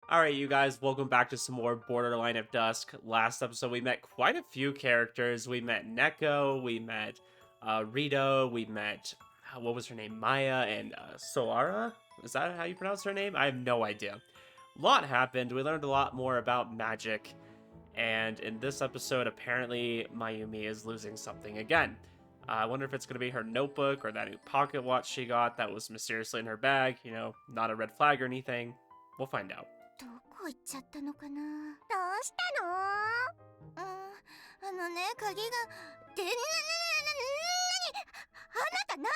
Alright, you guys, welcome back to some more Borderline of Dusk. Last episode, we met quite a few characters. We met Neko, we met Rito, we met, what was her name, Maya, and Soara? Is that how you pronounce her name? I have no idea. A lot happened. We learned a lot more about magic. And in this episode, apparently, Mayumi is losing something again. I wonder if it's going to be her notebook or that new pocket watch she got that was mysteriously in her bag. You know, not a red flag or anything. We'll find out. どこ行っちゃったのかな。どうしたの？鍵がでなあなた何？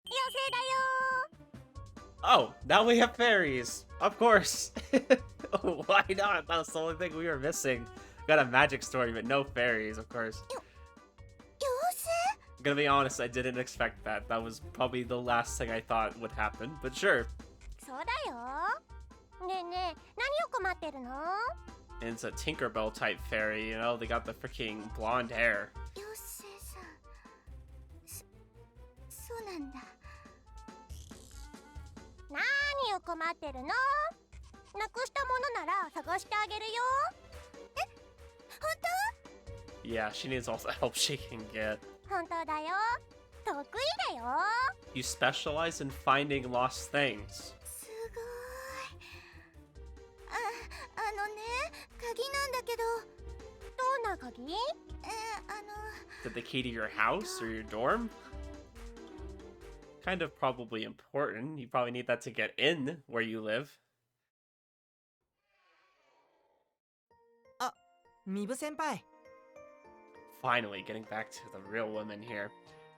妖精だよ。 Oh, now we have fairies. Of course. Why not? That's the only thing we were missing. Got a magic story, but no fairies, of course. 妖精？ I'm gonna be honest, I didn't expect that. That was probably the last thing I thought would happen, but sure. そうだよ。ねえねえ、何を困ってるの？ And it's a Tinkerbell type fairy, you know? They got the freaking blonde hair. 妖精さん。そうなんだ。何を困ってるの？なくしたものなら探してあげるよ。え、本当？ Yeah, she needs all the help she can get. 本当だよ。得意だよ。 You specialize in finding lost things. すごい。ね、鍵なんだけど。どんな鍵？Did the key to your house or your dorm? Kind of probably important. You probably need that to get in where you live. あ、ミブ先輩。 Finally, getting back to the real woman here.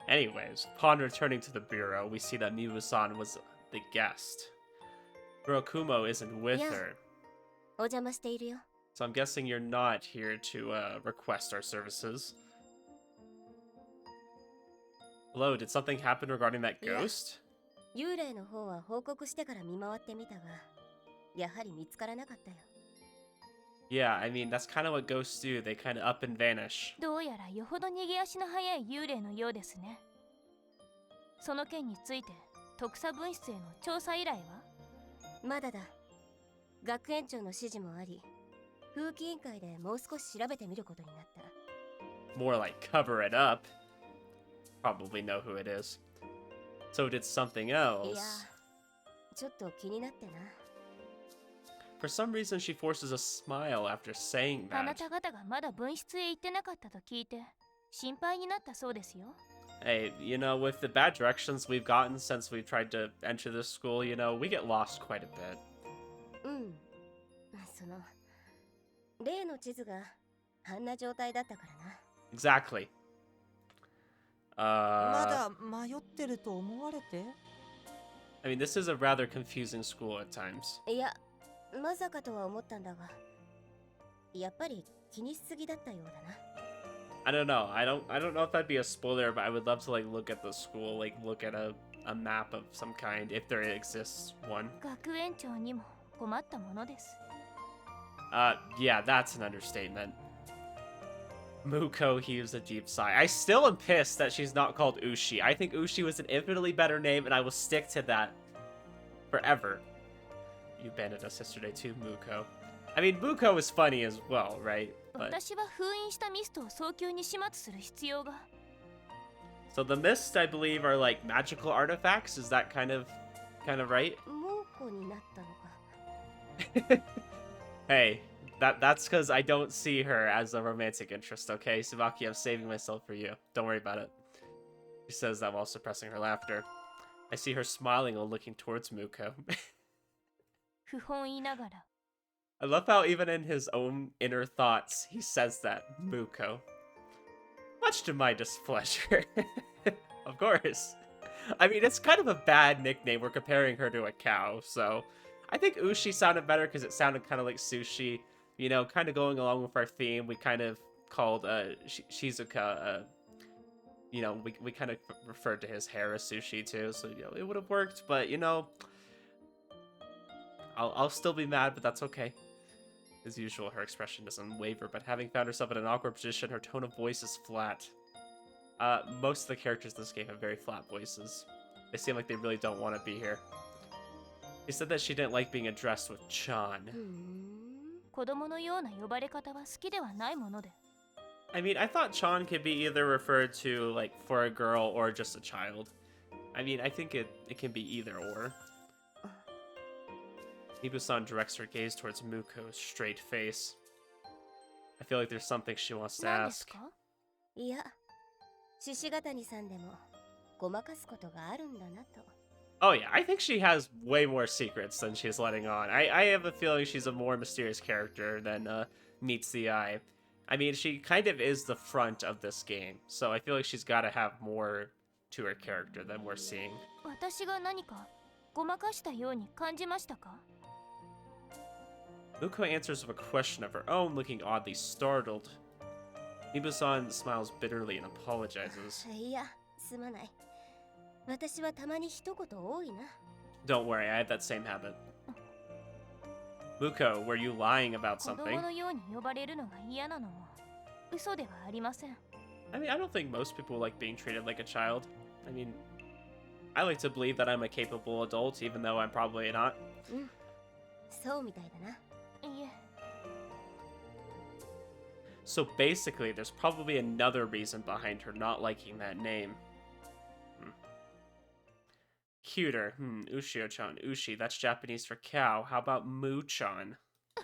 Anyways, upon returning to the bureau, we see that Mibu-san was the guest. Kurokumo isn't with Yeah. her. お邪魔しているよ。 So I'm guessing you're not here to request our services. Hello, did something happen regarding that Yeah. ghost? 幽霊の方は報告してから見回ってみたが、やはり見つからなかったよ。 Yeah, I mean, that's kind of what ghosts do. They kind of up and vanish. どうやらよほど逃げ足の速い幽霊のようですね。その件について特査分室への調査依頼は？まだだ。学園長の指示もあり、風紀委員会でもう少し調べてみることになった。 More like cover it up. Probably know who it is. So did something いや、 else. ちょっと気になってな。 For some reason, she forces a smile after saying あな that. た方がまだ分室へ行ってなかったと聞いて心配になったそうですよ。 Hey, you know, with the bad directions we've gotten since we've tried to enter this school, you know, we get lost quite a bit. うん。その、例の地図があんな状態だったからな。 Exactly. まだ迷ってると思われて？ I mean, this is a rather confusing school at times. いや、まさかとは思ったんだが、やっぱり気にしすぎだったようだな。 I don't know. I don't know if that'd be a spoiler, but I would love to like look at the school, like look at a map of some kind if there exists one. 学園長にも困ったものです。 Yeah, that's an understatement. Muko heaves a deep sigh. I still am pissed that she's not called Ushi. I think Ushi was an infinitely better name, and I will stick to that forever. You abandoned us yesterday too, Muko. I mean, Muko is funny as well, right? But 私は封印したミストを早急に始末する必要が。 so the mists, I believe, are like magical artifacts. Is that kind of right? 猛虎になったのか。 Hey, that's because I don't see her as a romantic interest, okay? Tsubaki, I'm saving myself for you. Don't worry about it. She says that while suppressing her laughter. I see her smiling while looking towards Muko. 不本意ながら。 I love how even in his own inner thoughts, he says that, Muko. Much to my displeasure. Of course. I mean, it's kind of a bad nickname. We're comparing her to a cow, so... I think Ushi sounded better because it sounded kind of like sushi. You know, kind of going along with our theme, we kind of called Shizuka, you know, we kind of referred to his hair as sushi too, so, you know, it would have worked, but, you know, I'll still be mad, but that's okay. As usual, her expression doesn't waver, but having found herself in an awkward position, her tone of voice is flat. Most of the characters in this game have very flat voices. They seem like they really don't want to be here. She said that she didn't like being addressed with Chan. 子供のような呼ばれ方は好きではないもので。 I mean, I thought Chan could be either referred to like for a girl or just a child. I mean, I think it can be either or. Mibu-san directs her gaze towards Muko's straight face. I feel like there's something she wants to 何です ask. か？いや、獅子ヶ谷さんでもごまかすことがあるんだなと。 Oh yeah, I think she has way more secrets than she's letting on. I have a feeling she's a more mysterious character than meets the eye. I mean, she kind of is the front of this game, so I feel like she's got to have more to her character than we're seeing. 私が何かごまかしたように感じましたか？ Muko answers with a question of her own, looking oddly startled. Mibu-san smiles bitterly and apologizes. いや、すまない。私はたまに一言多いな。 Don't worry, I have that same habit. Muko, were you lying about 子 something? 供のように呼ばれるのが嫌なのも嘘ではありません。 I mean, I don't think most people like being treated like a child. I mean, I like to believe that I'm a capable adult, even though I'm probably not. そうみたいだな。いえ、 So basically, there's probably another reason behind her not liking that name. Cuter. Ushio-chan. Ushi, that's Japanese for cow. How about Mu-chan? I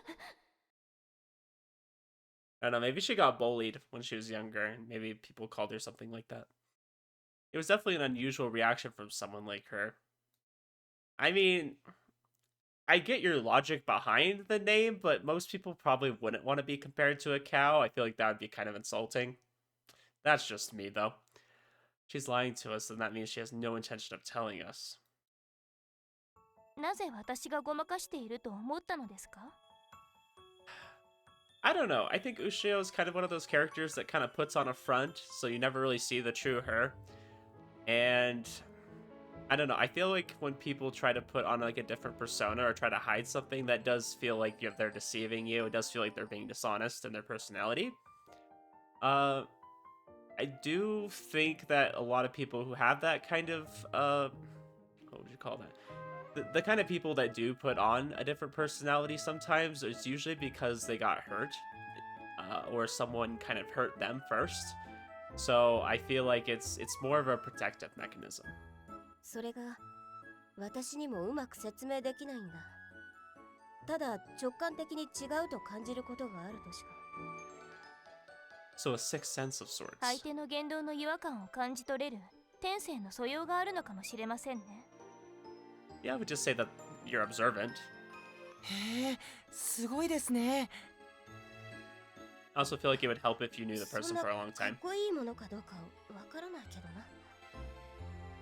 don't know, maybe she got bullied when she was younger, and maybe people called her something like that. It was definitely an unusual reaction from someone like her. I mean, I get your logic behind the name, but most people probably wouldn't want to be compared to a cow. I feel like that would be kind of insulting. That's just me, though. She's lying to us, and that means she has no intention of telling us. なぜ私がごまかしていると思ったのですか？ I don't know. I think Ushio is kind of one of those characters that kind of puts on a front, so you never really see the true her. And I don't know. I feel like when people try to put on like a different persona or try to hide something, that does feel like they're deceiving you. It does feel like they're being dishonest in their personality. I do think that a lot of people who have that kind of what would you call that? The kind of people that do put on a different personality sometimes, it's usually because they got hurt or someone kind of hurt them first. So I feel like it's more of a protective mechanism. それが私にもうまく説明できないんだ。ただ直感的に違うと感じることがあるとしか。 So a sixth sense of sorts. 相手の言動の違和感を感じ取れる天性の素養があるのかもしれませんね。 Yeah, I would just say that you're observant. へえ、すごいですね。 I also feel like it would help if you knew the そん person な for a long かっ time. こいいものかどうかわからないけどな。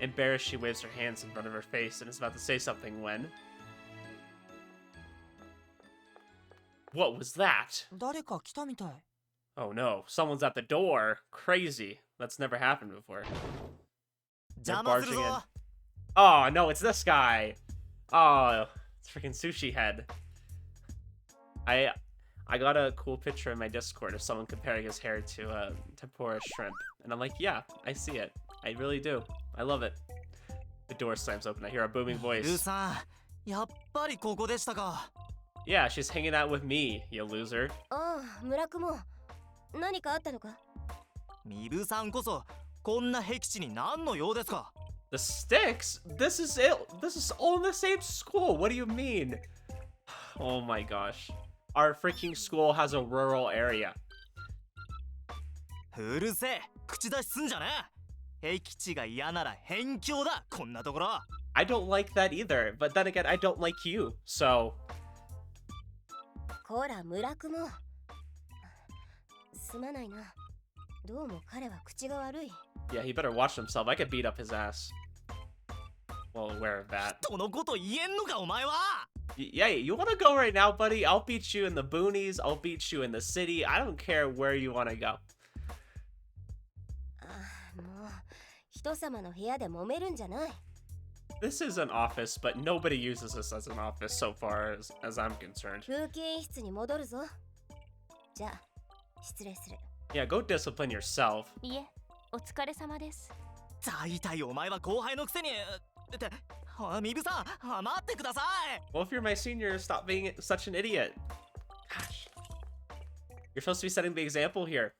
Embarrassed, she waves her hands in front of her face and is about to say something when... What was that? 誰か来たみたい。 Oh no, someone's at the door. Crazy. That's never happened before. They're 邪魔する barging ぞ in.。Oh no, it's this guy. Oh, it's freaking Sushi Head. I got a cool picture in my Discord of someone comparing his hair to tempura shrimp, and I'm like, yeah, I see it. I really do. I love it. The door slams open. I hear a booming ルー voice. さん、やっぱりここでしたか。 Yeah, she's hanging out with me, you loser. ああ、村雲。何かあったのか？ミブさんこそこんな僻地に何の用ですか。 The sticks? This is it. This is all in the same school. What do you mean? Oh my gosh. Our freaking school has a rural area. うるせえ、口出しすんじゃねえ。僻地が嫌なら辺境だ、こんなところ。 I don't like that either, but then again, I don't like you, so... こら、村雲。すまないな。どうも彼は口が悪い。 Yeah, he better watch himself. I could beat up his ass. Well, aware of that. 人のこと言えんのか、お前は。Yeah, you wanna go right now, buddy? I'll beat you in the boonies. I'll beat you in the city. I don't care where you wanna go. ああ、もう人様の部屋で揉めるんじゃない。 This is an office, but nobody uses this as an office so far as I'm concerned. 風景室に戻るぞ。じゃあ、失礼する。 Yeah, go discipline yourself. いえ、お疲れ様です。大体お前は後輩のくせに。ってミブさん、待ってください。 Well, if you're my senior, stop being such an idiot. Gosh. You're supposed to be setting the example here.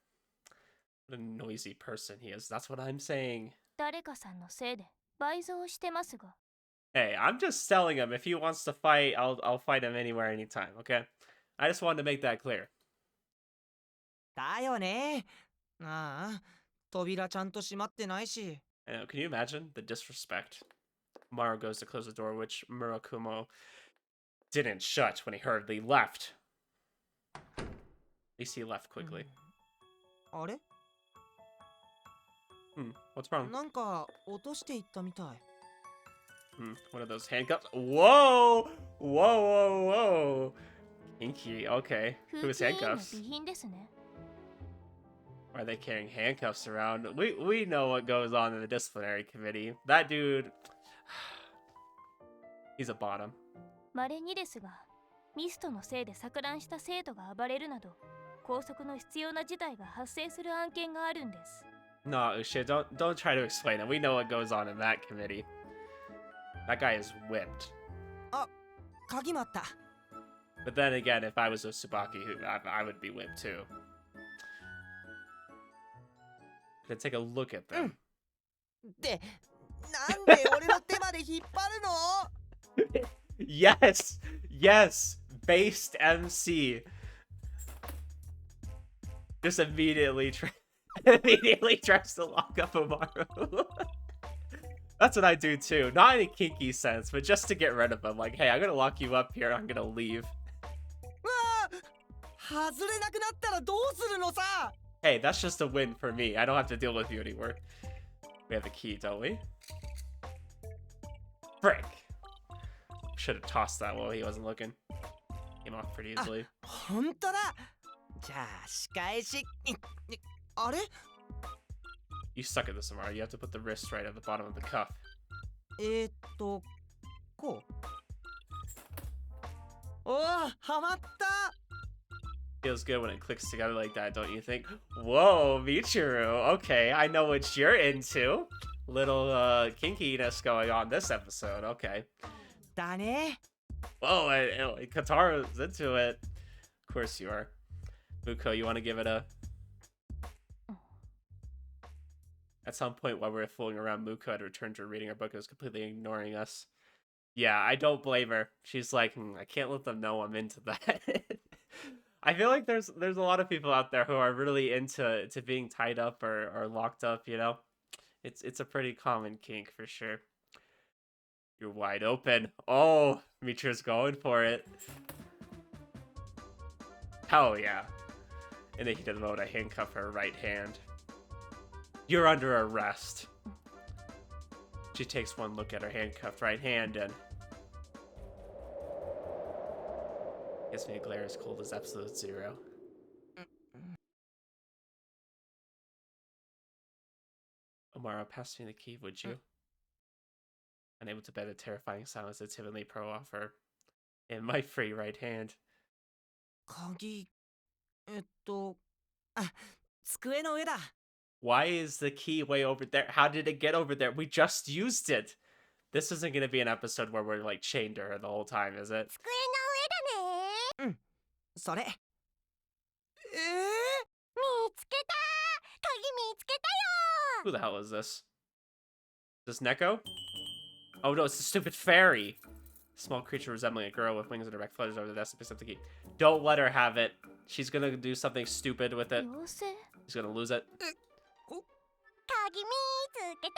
What a noisy person he is. That's what I'm saying. 誰かさんのせいで倍増してますが。 Hey, I'm just telling him if he wants to fight, I'll fight him anywhere, anytime, okay? I just wanted to make that clear. だよね。ああ、扉ちゃんと閉まってないし。 I know, can you imagine the disrespect? Maru goes to close the door, which Murakumo didn't shut when he hurriedly left. At least he left quickly. あれ What's wrong? なんか落としていったみたい。 What are those handcuffs? Whoa! Whoa, whoa, whoa! Kinky, okay. 風 Who's 紀委員の handcuffs? 備品ですね。 Why are they carrying handcuffs around? We know what goes on in the disciplinary committee. That dude... He's a bottom. 稀にですが、ミストのせいで錯乱した生徒が暴れるなど、拘束の必要な事態が発生する案件があるんです。 No, Ushia, don't try to explain it. We know what goes on in that committee. That guy is whipped. 鍵まった。 But then again, if I was a Tsubaki, I would be whipped too. Gonna take a look at them. で、なんで俺の手まで引っ張るの？ Yes! Yes! Based MC. Just immediately immediately tries to lock up Umaru. That's what I do too. Not in a kinky sense, but just to get rid of him. Like, hey, I'm gonna lock you up here. I'm gonna leave. 外れなくなったらどうするのさ。 Hey, that's just a win for me. I don't have to deal with you anymore. We have the key, don't we? Frick. Should have tossed that while he wasn't looking. Came off pretty easily. 本当だ。じゃあ仕返し。あれ？ You suck at this, Amara. You have to put the wrist right at the bottom of the cuff. こう。おお、はまった。 Feels good when it clicks together like that, don't you think? Whoa, Michiru. Okay, I know what you're into. Little kinkiness going on this episode. Okay. だね。 Whoa, Kataro's into it. Of course you are. Muko, you want to give it a... At some point while we were fooling around, Muko had returned to reading her book and was completely ignoring us. Yeah, I don't blame her. She's like, I can't let them know I'm into that. I feel like there's a lot of people out there who are really into being tied up or locked up, you know? It's a pretty common kink for sure. You're wide open. Oh, Mitra's going for it. Hell yeah. In the heat of the moment, I handcuff her right hand. You're under arrest. She takes one look at her handcuffed right hand and gives me a glare as cold as absolute zero. Amara, pass me the key, would you? Unable to bear the terrifying silence that timidly pro offer in my free right hand. 鍵。机の上だ。 Why is the key way over there? How did it get over there? We just used it. This isn't going to be an episode where we're like chained to her the whole time, is it? 机の上だね。それ。見つけた。鍵見つけたよ。 Who the hell is this? Is this Neko? Oh no, it's the stupid fairy. Small creature resembling a girl with wings and direct flutters over the desk and picks up the key. Don't let her have it. She's gonna do something stupid with it. 妖精？ She's gonna lose it. 鍵見つけ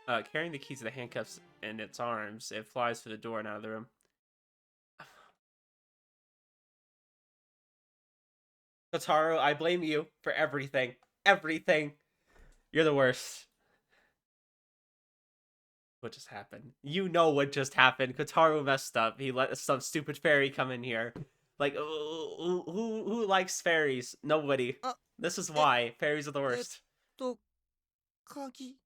た。 Carrying the keys to the handcuffs in its arms, it flies through the door and out of the room. Kotaro, I blame you for everything. Everything. You're the worst. What just happened? You know what just happened. Kotaro messed up. He let some stupid fairy come in here. Like, who likes fairies? Nobody. This is why. Fairies are the worst. 鍵。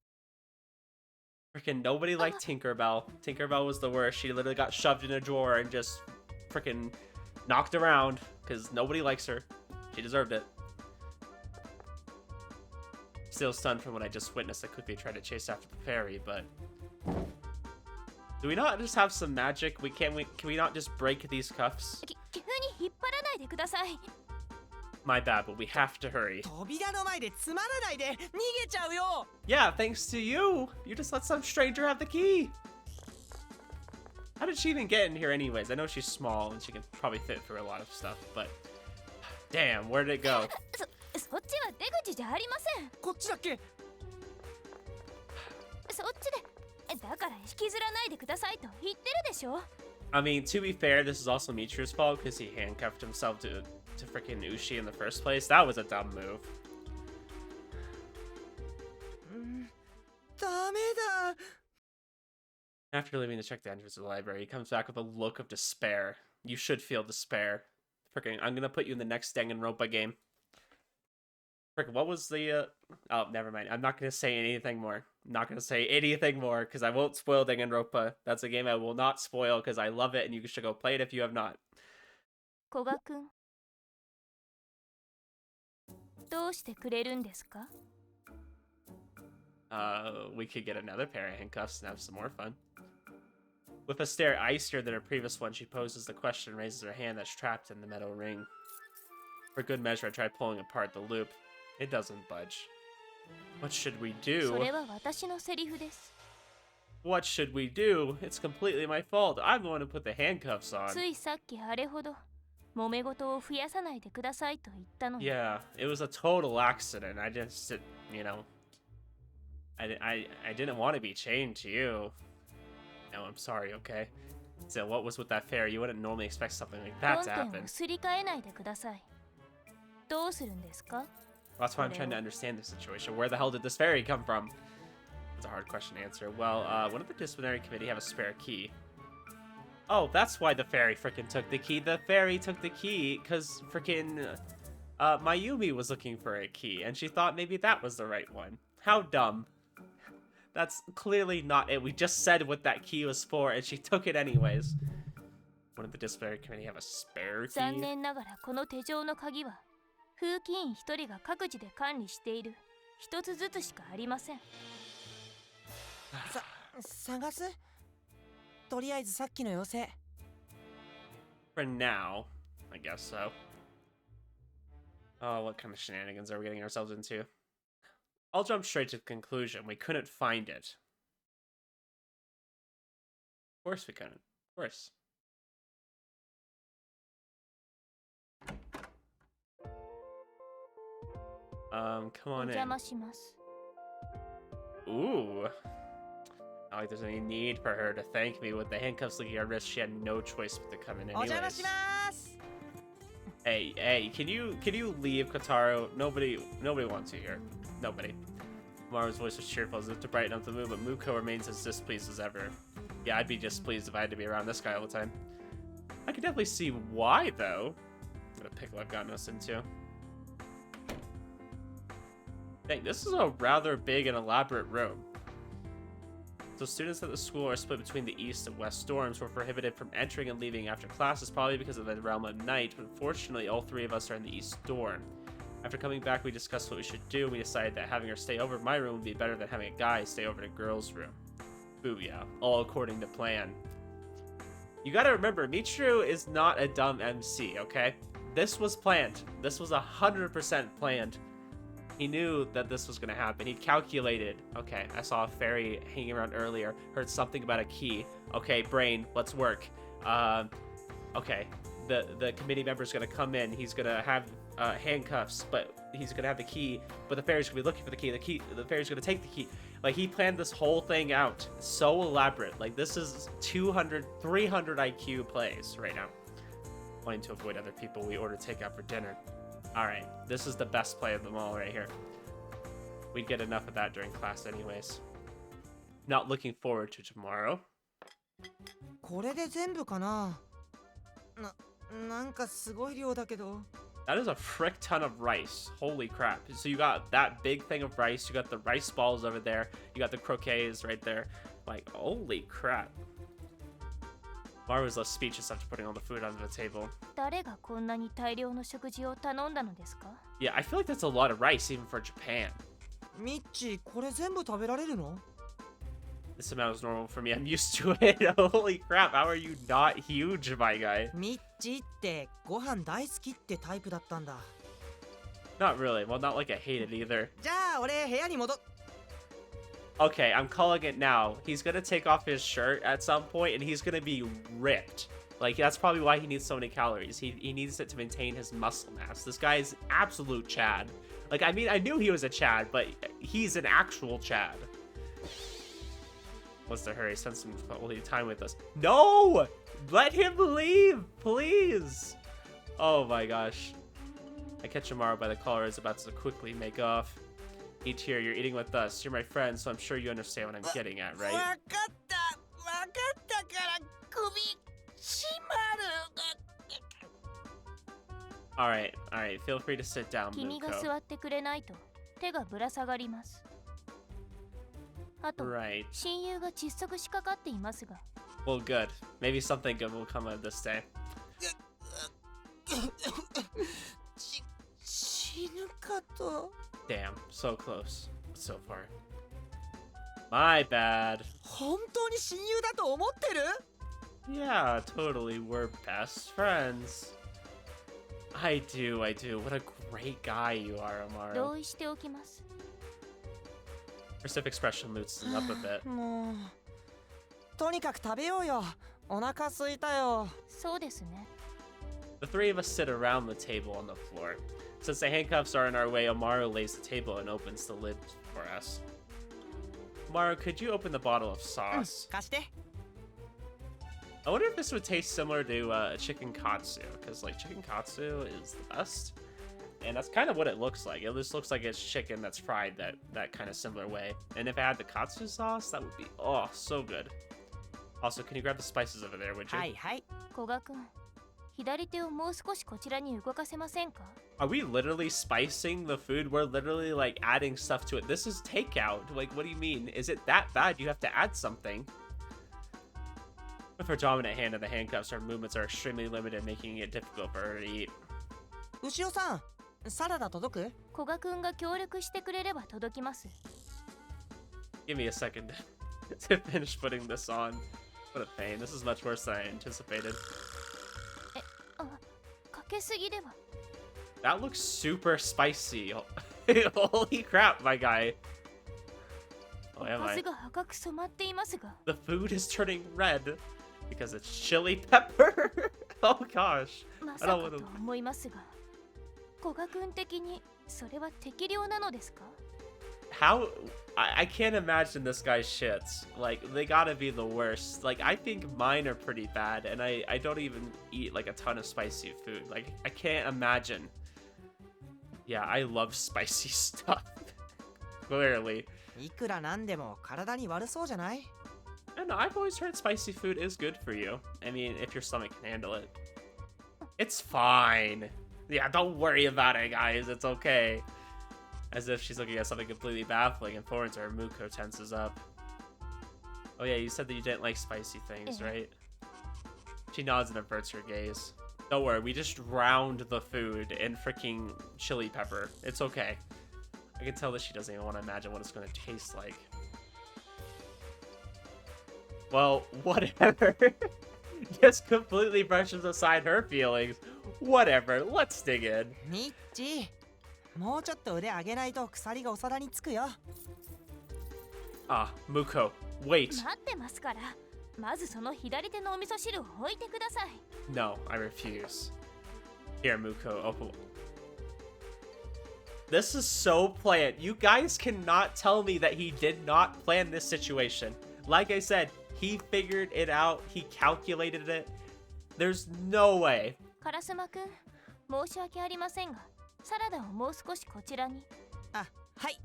Freaking nobody liked Tinkerbell. Tinkerbell was the worst. She literally got shoved in a drawer and just freaking knocked around because nobody likes her. She deserved it. Still stunned from what I just witnessed. I quickly tried to chase after the fairy, but... Do we not just have some magic? Can we not just break these cuffs? 急に引っ張らないでください。 My bad, but we have to hurry. 扉の前でつまらないで逃げちゃうよ Yeah, thanks to you. You just let some stranger have the key. How did she even get in here anyways? I know she's small and she can probably fit through a lot of stuff, but... Damn, where did it go? そっちは出口じゃありません。こっちだっけそっちで。だから引きずらないでくださいと言ってるでしょ。 I mean, to be fair, this is also Michiru's fault because he handcuffed himself to freaking Ushi in the first place. That was a dumb move. ダメだ After leaving to check the entrance of the library, he comes back with a look of despair. You should feel despair. Freaking, I'm gonna put you in the next Danganronpa game. Freaking, what was the, Oh, never mind. I'm not gonna say anything more. I'm not gonna say anything more, because I won't spoil Danganronpa. That's a game I will not spoil, because I love it, and you should go play it if you have not. 古賀くん。どうしてくれるんですか？ We could get another pair of handcuffs and have some more fun. With a stare icier than her previous one, she poses the question and raises her hand that's trapped in the metal ring. For good measure, I try pulling apart the loop. It doesn't budge. What should we そ do? れは私のセリフです。 What should we do? It's completely my fault. I'm the one who put the handcuffs on. ついさっきあれほど揉め事を増やさないでくださいと言ったのに。 Yeah, it was a total accident. I just, you know, I didn't want to be chained to you. No, I'm sorry, okay? So what was with that fairy? You wouldn't normally expect something like that to 論点 happen. をすり替えないでください。どうするんですか？ That's why I'm trying to understand the situation. Where the hell did this fairy come from? It's a hard question to answer. Well, one of the disciplinary committee have a spare key. Oh, that's why the fairy frickin' took the key. The fairy took the key because frickin' Mayumi was looking for a key, and she thought maybe that was the right one. How dumb. That's clearly not it. We just said what that key was for, and she took it anyways. One of the disciplinary committee have a spare 残 key? 念ながらこの手錠の鍵は風紀委員一人が各自で管理している一つずつしかありません。探すとりあえずさっきの妖精 For now, I guess so. Oh, what kind of shenanigans are we getting ourselves into? I'll jump straight to the conclusion. We couldn't find it. Of course we couldn't. Of course. Come お on 邪 in. 魔します。 Ooh. Not like there's any need for her to thank me. With the handcuffs linking her wrist, she had no choice but to come in お邪魔し anyways. ます Hey, can you leave, Kotaro? Nobody wants you here. Nobody. Maru's voice was cheerful as if to brighten up the mood, but Muko remains as displeased as ever. Yeah, I'd be displeased if I had to be around this guy all the time. I can definitely see why, though. What a pickle I've gotten us into. Dang, this is a rather big and elaborate room. So students at the school are split between the east and west dorms. We're prohibited from entering and leaving after classes, probably because of the realm of night, but fortunately all three of us are in the east dorm. After coming back, we discussed what we should do, and we decided that having her stay over at my room would be better than having a guy stay over at a girl's room. Booyah. All according to plan. You gotta remember, Michiru is not a dumb MC, okay? This was planned. This was 100% planned. He knew that this was gonna happen. He calculated. Okay, I saw a fairy hanging around earlier. Heard something about a key. Okay, brain, let's work. Okay, the committee member's gonna come in. He's gonna have handcuffs, but he's gonna have the key. But the fairy's gonna be looking for the key. The fairy's gonna take the key. Like, he planned this whole thing out. So elaborate. Like, this is 200, 300 IQ plays right now. Wanting to avoid other people, we order takeout for dinner. Alright, this is the best play of them all right here. We'd get enough of that during class anyways. Not looking forward to tomorrow. これで全部かななんかすごい量だけど That is a frick ton of rice. Holy crap. So you got that big thing of rice, you got the rice balls over there, you got the croquets right there. Like, holy crap. Maru was less speechless after putting all the food onto the table. 誰がこんなに大量の食事を頼んだのですか？ Yeah, I feel like that's a lot of rice even for Japan. ミッチこれ全部食べられるの？ This amount is normal for me. I'm used to it. Holy crap, how are you not huge, my guy? ミッチってご飯大好きってタイプだったんだ。 Not really. Well, not like I hate it either. じゃあ俺部屋に戻っ。 Okay, I'm calling it now. He's gonna take off his shirt at some point, and he's gonna be ripped. Like, that's probably why he needs so many calories. He needs it to maintain his muscle mass. This guy is absolute Chad. Like, I mean, I knew he was a Chad, but he's an actual Chad. What's the hurry? Spend some quality time with us. No! Let him leave, please! Oh my gosh. I catch Amaro by the collar is about to quickly make off. Eat here, you're eating with us. You're my friend, so I'm sure you understand what I'm getting at, わ right? かったから首絞まる。 Alright, feel free to sit down, 君が Muko. 座ってくれないと手がぶら下がります。あと、 Right. 親友が窒息しかかっていますが、 Well, good. Maybe something good will come of this day. 死ぬかと。 Damn, so close. So far. My bad. 本当に親友だと思ってる？ Yeah, totally. We're best friends. I do. What a great guy you are, 同 Amaro. 意しておきます。 Her stiff expression loosens up a bit. もうとにかく食べようよ。お腹空いたよ。そうですね。 The three of us sit around the table on the floor. Since the handcuffs are in our way, Amaro lays the table and opens the lid for us. Amaro, could you open the bottle of sauce? 貸して。 I wonder if this would taste similar to chicken katsu, because like chicken katsu is the best, and that's kind of what it looks like. It just looks like it's chicken that's fried that kind of similar way. And if it had the katsu sauce, that would be so good. Also, can you grab the spices over there, would you? はいはい。古賀君、左手をもう少しこちらに動かせませんか？ Are we literally spicing the food? We're literally like adding stuff to it. This is takeout. Like, what do you mean? Is it that bad? You have to add something. With her dominant hand in the handcuffs, her movements are extremely limited, making it difficult for her to eat. 牛尾さん、サラダ届く？古賀君が協力してくれれば届きます。 Give me a second to finish putting this on. What a pain. This is much worse than I anticipated. あ、かけすぎでは。 That looks super spicy. Holy crap, my guy. Oh, お am か I? ずが赤く染まっていますが。 The food is turning red because it's chili pepper. Oh gosh. まさかと思いますが、古賀君的にそれは適量なのですか？ How I can't imagine this guy's shits. Like, they gotta be the worst. Like, I think mine are pretty bad, and I don't even eat like a ton of spicy food. Like, I can't imagine. Yeah, I love spicy stuff. Clearly. いくらなんでも体に悪そうじゃない？ I don't know, I've always heard spicy food is good for you. I mean, if your stomach can handle it. It's fine. Yeah, don't worry about it, guys. It's okay. As if she's looking at something completely baffling, and forward to her, Muko tenses up. Oh yeah, you said that you didn't like spicy things, right? She nods and averts her gaze. Don't worry, we just drowned the food in freaking chili pepper. It's okay. I can tell that she doesn't even want to imagine what it's going to taste like. Well, whatever. Just completely brushes aside her feelings. Whatever, let's dig in. ミッチ、もうちょっと腕上げないと鎖がお皿につくよ。 Ah, Muko, wait. 待ってますから。まずその左手のお味噌汁を置いてください。 No, I refuse. Here, Muko, open. This is so planned. You guys cannot tell me that he did not plan this situation. Like I said, he figured it out. He calculated it. There's no way. カラスマくん、申し訳ありませんが、サラダをもう少しこちらに。あ、はい。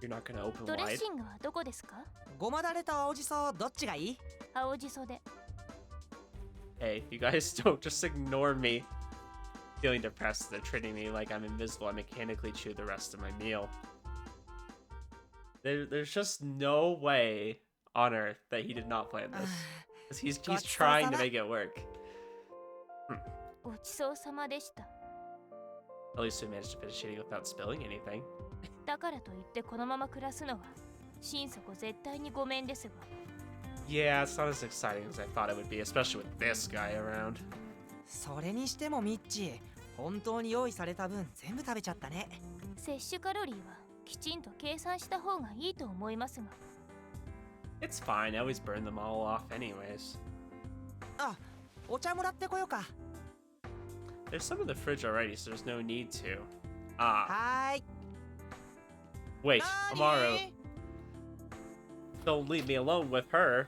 You're not gonna open ドレッ wide? シングはどこですか？ごまだれと青じそどっちがいい？青じそで。 Hey, you guys don't just ignore me. Feeling depressed, they're treating me like I'm invisible. I mechanically chew the rest of my meal. There's just no way on earth that he did not plan this. 'Cause he's trying to make it work. ごちそうさまでした。 At least we managed to finish eating without spilling anything. だからといってこのまま暮らすのは心底絶対にごめんですが。 Yeah, it's not as exciting as I thought it would be, especially with this guy around. それにしてもミッチ、本当に用意された分全部食べちゃったね。摂取カロリーはきちんと計算した方がいいと思いますが。 It's fine, I always burn them all off anyways. あ、お茶もらってこようか。There's some in the fridge already, so there's no need to. Ah, はーい。 wait, なーに Amaru, don't leave me alone with her.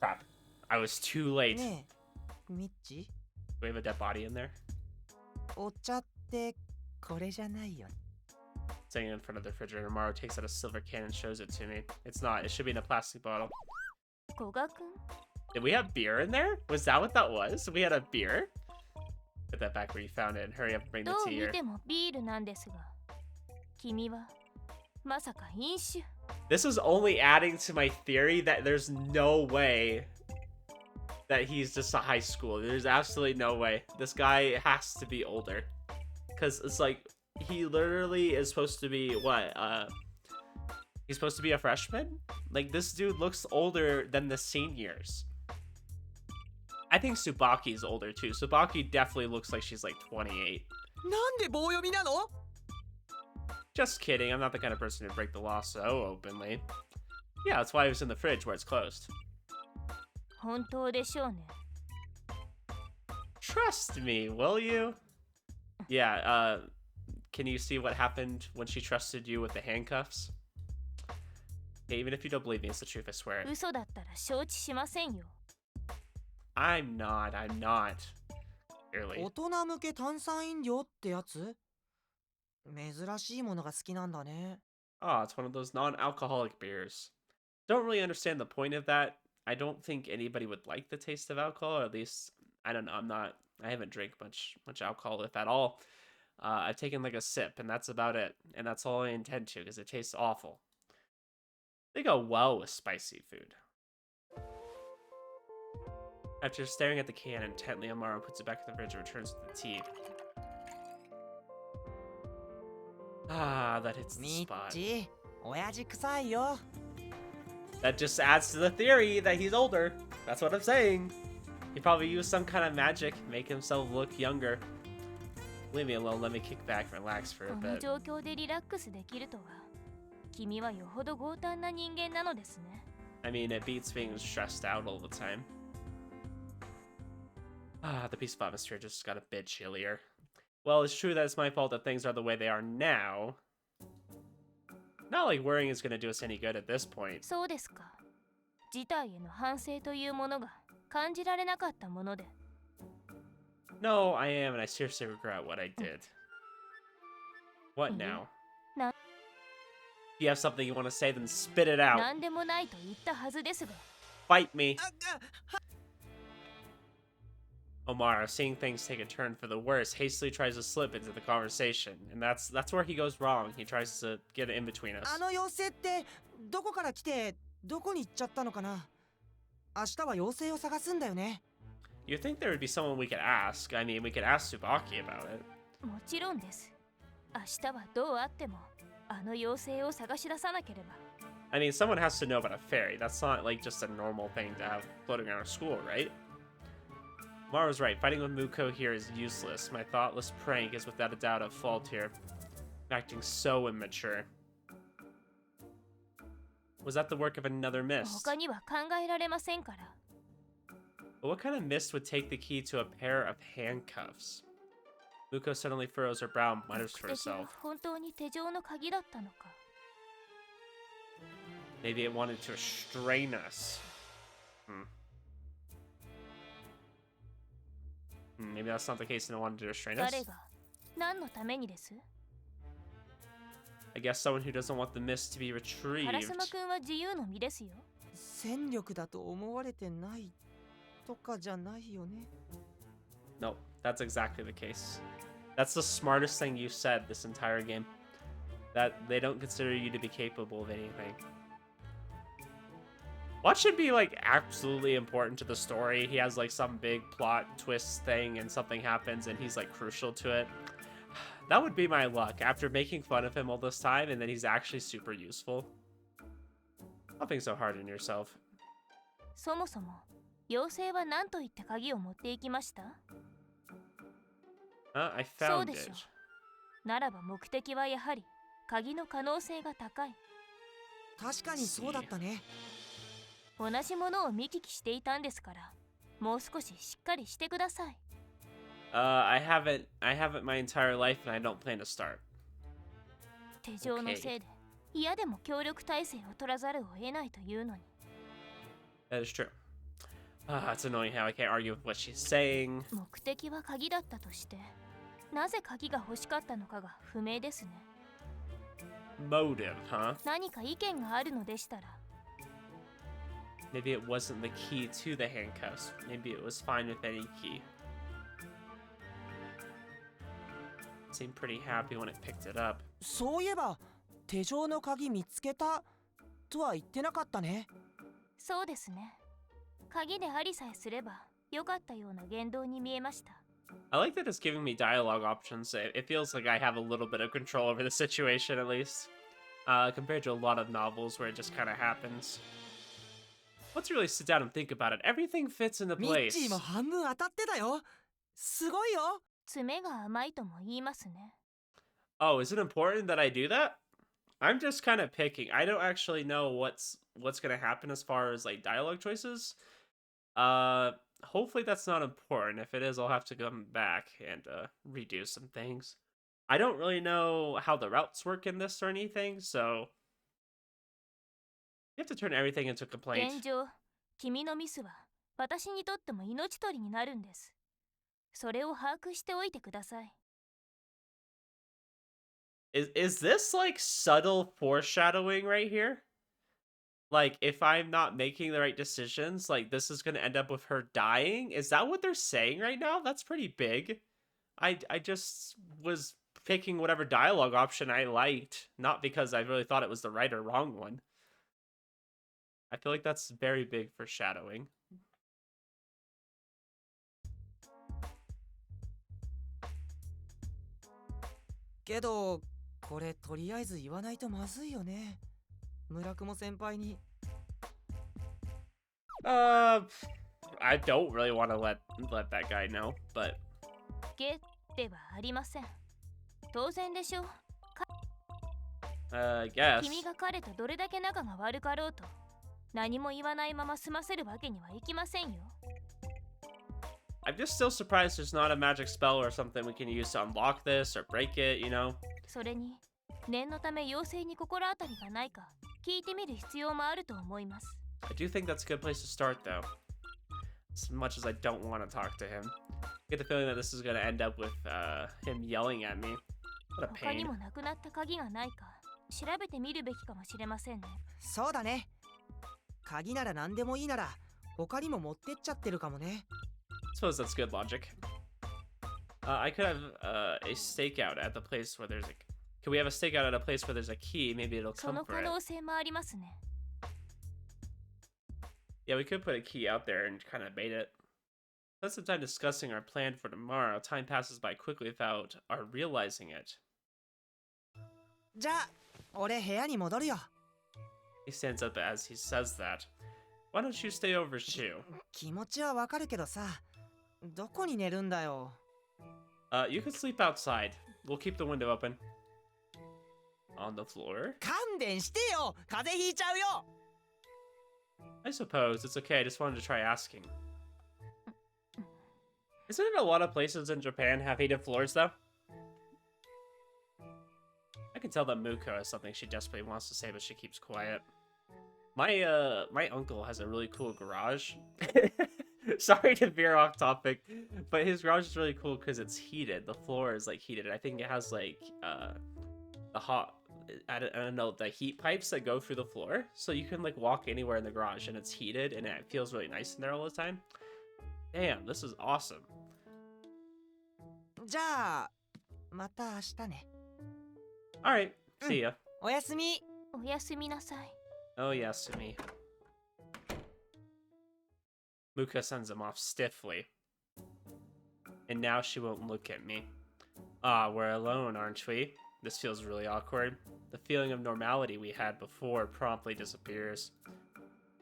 Crap, I was too late. ねえ、ミッチ、 Do we have a dead body in there? お茶ってこれじゃないよ。Sitting in front of the refrigerator, Amaru takes out a silver can and shows it to me. It's not, it should be in a plastic bottle. 古賀くん、 Did we have beer in there? Was that what that was? We had a beer? Put that back where you found it and hurry up and bring ど the う tea 見 here. てもビールなんですが、君はまさか飲酒？ This was only adding to my theory that there's no way that he's just a high schooler. There's absolutely no way. This guy has to be older. Because it's like, he literally is supposed to be, what, he's supposed to be a freshman? Like, this dude looks older than the seniors. I think Tsubaki's older too. Tsubaki definitely looks like she's like 28. なんで棒読みなの？ Just kidding, I'm not the kind of person to break the law so openly. Yeah, that's why it was in the fridge where it's closed. 本当でしょうね。 Trust me, will you? Yeah, can you see what happened when she trusted you with the handcuffs? Okay, even if you don't believe me, it's the truth, I swear. 嘘だったら承知しませんよ。 I'm not. Clearly. 大人向け炭酸飲料ってやつ？珍しいものが好きなんだね。 Oh, it's one of those non-alcoholic beers. Don't really understand the point of that. I don't think anybody would like the taste of alcohol, or at least, I don't know, I haven't drank much alcohol, if at all. I've taken like a sip, and that's about it. And that's all I intend to, because it tastes awful. They go well with spicy food. After staring at the can intently, Amaru puts it back in the fridge and returns to the tea. Ah, that hits the ミッ spot. チ、親父臭いよ。 That just adds to the theory that he's older. That's what I'm saying. He probably used some kind of magic, make himself look younger. Leave me alone, let me kick back and relax for a この bit. 状況でリラックスできるとは、君はよほど強胆な人間なのですね。 I mean, it beats being stressed out all the time. Ah, the peaceful atmosphere just got a bit chillier. Well, it's true that it's my fault that things are the way they are now. Not like worrying is gonna do us any good at this point. そうですか。事態への反省というものが感じられなかったもので。 No, I am, and I seriously regret what I did. What now? Na- If you have something you want to say, then spit it out. 何でもないと言ったはずですが。 Fight me. Omar, seeing things take a turn for the worse, hastily tries to slip into the conversation, and that's where he goes wrong. He tries to get in between us. あの妖精ってどこから来てどこに行っちゃったのかな？明日は妖精を探すんだよね。You'd think there would be someone we could ask. I mean, we could ask Tsubaki about it. もちろんです。明日はどうあってもあの妖精を探し出さなければ。 I mean, someone has to know about a fairy. That's not like just a normal thing to have floating around our school, right? Maru's right. Fighting with Muko here is useless. My thoughtless prank is without a doubt at fault here. I'm acting so immature. Was that the work of another mist? 他には考えられませんから。 But what kind of mist would take the key to a pair of handcuffs? Muko suddenly furrows her brow and mutters to 目的は herself. 本当に手錠の鍵だったのか。 Maybe it wanted to restrain us. Maybe that's not the case and it wanted to restrain us. 誰が何のためにです？ I guess someone who doesn't want the mist to be 烏 retrieved. 丸くんは自由の身ですよ。戦力だと思われてないとかじゃないよね。 No, that's exactly the case. That's the smartest thing you said this entire game. That they don't consider you to be capable of anything. What should be like absolutely important to the story? He has like some big plot twist thing and something happens and he's like crucial to it. That would be my luck. After making fun of him all this time, and then he's actually super useful. Don't think so hard on yourself. そもそも妖精は何と言って鍵を持っていきました？ I そう found でし it. ょう。ならば目的はやはり鍵の可能性が高い。確かにそうだったね。同じものを見聞きしていたんですから、もう少ししっかりしてください。I haven't my entire life, and I don't plan to start. 手錠のせいで嫌でも協力体制を取らざるを得ないというのに。That is true. It's annoying how I can't argue with what she's saying. 目的は鍵だったとして、なぜ鍵が欲しかったのかが不明ですね。Motive, huh? 何か意見があるのでしたら。Maybe it wasn't the key to the handcuffs. Maybe it was fine with any key. Seemed pretty happy when it picked it up. そういえば手錠の鍵見つけたとは言ってなかったね。そうですね。鍵でありさえすれば良かったような言動に見えました。I like that it's giving me dialogue options. It feels like I have a little bit of control over the situation, at least. Compared to a lot of novels where it just kind of happens. Let's really sit down and think about it. Everything fits into ミッ place. チーも半分当たってたよ。すごいよ。爪が甘いとも言いますね。Oh, is it important that I do that? I'm just kind of picking. I don't actually know what's gonna happen as far as like dialogue choices. Hopefully that's not important. If it is, I'll have to come back and redo some things. I don't really know how the routes work in this or anything, so you have to turn everything into a 現 complaint. 状、君のミスは私にとっても命取りになるんです。それを把握しておいてください。Is this like subtle foreshadowing right here? Like, if I'm not making the right decisions, like this is gonna end up with her dying? Is that what they're saying right now? That's pretty big. I just was picking whatever dialogue option I liked, not because I really thought it was the right or wrong one. I feel like that's very big foreshadowing. けどこれとりあえず言わないとまずいよね。村雲先輩に。I don't really want to let that guy know, but ゲではありません。当然でしょう。I guess. 君が彼とどれだけ仲が悪かろうと、何も言わないまま済ませるわけにはいきませんよ。I'm just still surprised there's not a magic spell or something we can use to unlock this or break it, you know? それに、念のため妖精に心当たりがないか聞いてみる必要もあると思います。I do think that's a good place to start, though. As much as I don't want to talk to him. I get the feeling that this is going to end up with him yelling at me. What a 他に pain. もなくなった鍵がないか調べてみるべきかもしれませんね。そうだね。鍵なら何でもいいなら他にも持ってっちゃってるかもね。I suppose that's good logic. I could have a stakeout at the place where there's a... Could we have a stakeout at a place where there's a key? Maybe it'll そ come の for 可 it. 能性もありますね。Yeah, we could put a key out there and kind of bait it. Spend some time discussing our plan for tomorrow. Time passes by quickly without our realizing it. じゃあ俺部屋に戻るよ。 He stands up as he says that. Why don't you stay over too? 気持ちはわかるけどさ、どこに寝るんだよ。You could sleep outside. We'll keep the window open. On the floor? 勘弁してよ。風邪ひいちゃうよ。I suppose. It's okay. I just wanted to try asking. Isn't it a lot of places in Japan have heated floors, though? I can tell that Muko has something she desperately wants to say, but she keeps quiet. My uncle has a really cool garage. Sorry to veer off topic, but his garage is really cool because it's heated. The floor is like heated. I think it has like the hot, I don't know, the heat pipes that go through the floor, so you can like walk anywhere in the garage and it's heated and it feels really nice in there all the time. Damn, this is awesome. じゃあまた明日ね。 All right, see ya. おやすみ。おやすみなさい。 Oh yes, Sumi. Muka sends him off stiffly. And now she won't look at me. Ah, we're alone, aren't we? This feels really awkward. The feeling of normality we had before promptly disappears.